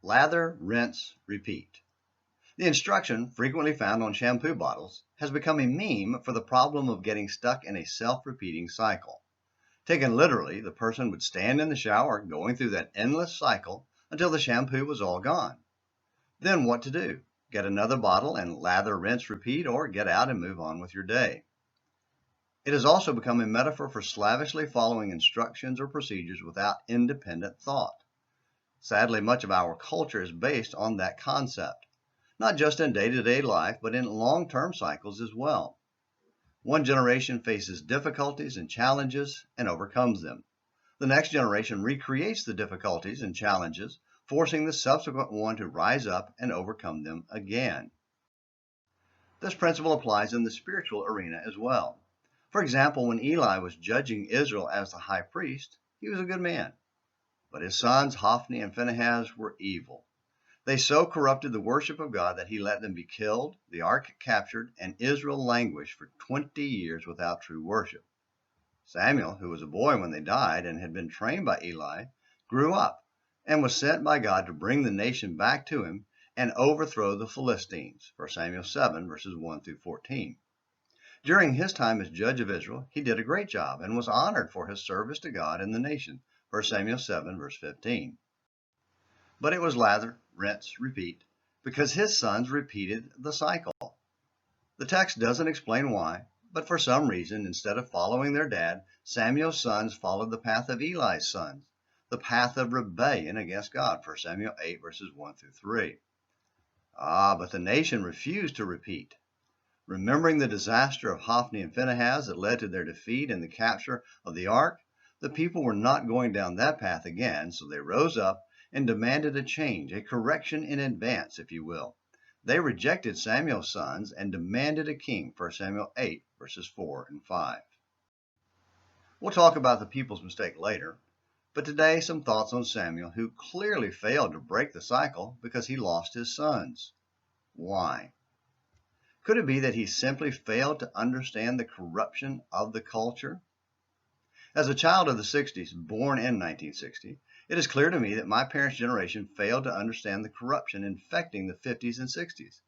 Lather, rinse, repeat. The instruction, frequently found on shampoo bottles, has become a meme for the problem of getting stuck in a self-repeating cycle. Taken literally, the person would stand in the shower going through that endless cycle until the shampoo was all gone. Then what to do? Get another bottle and lather, rinse, repeat, or get out and move on with your day. It has also become a metaphor for slavishly following instructions or procedures without independent thought. Sadly, much of our culture is based on that concept, not just in day-to-day life, but in long-term cycles as well. One generation faces difficulties and challenges and overcomes them. The next generation recreates the difficulties and challenges, forcing the subsequent one to rise up and overcome them again. This principle applies in the spiritual arena as well. For example, when Eli was judging Israel as the high priest, he was a good man. But his sons, Hophni and Pinehas, were evil. They so corrupted the worship of God that he let them be killed, the ark captured, and Israel languished for 20 years without true worship. Samuel, who was a boy when they died and had been trained by Eli, grew up and was sent by God to bring the nation back to him and overthrow the Philistines, 1 Samuel 7, verses 1 through 14. During his time as judge of Israel, he did a great job and was honored for his service to God and the nation, 1 Samuel 7, verse 15. But it was lather, rinse, repeat, because his sons repeated the cycle. The text doesn't explain why, but for some reason, instead of following their dad, Samuel's sons followed the path of Eli's sons, the path of rebellion against God, 1 Samuel 8, verses 1 through 3. But the nation refused to repeat. Remembering the disaster of Hophni and Pinehas that led to their defeat and the capture of the ark, the people were not going down that path again, so they rose up and demanded a change, a correction in advance, if you will. They rejected Samuel's sons and demanded a king, 1 Samuel 8, verses 4 and 5. We'll talk about the people's mistake later, but today some thoughts on Samuel, who clearly failed to break the cycle because he lost his sons. Why? Could it be that he simply failed to understand the corruption of the culture? As a child of the 60s, born in 1960, it is clear to me that my parents' generation failed to understand the corruption infecting the 50s and 60s,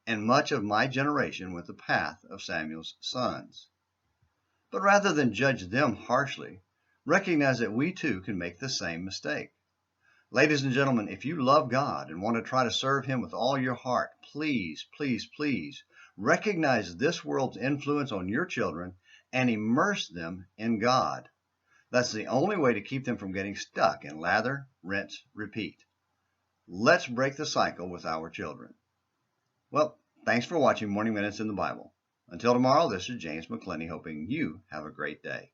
and much of my generation went the path of Samuel's sons. But rather than judge them harshly, recognize that we too can make the same mistake. Ladies and gentlemen, if you love God and want to try to serve Him with all your heart, please, please, please recognize this world's influence on your children and immerse them in God. That's the only way to keep them from getting stuck in lather, rinse, repeat. Let's break the cycle with our children. Well, thanks for watching Morning Minutes in the Bible. Until tomorrow, this is James McClenny hoping you have a great day.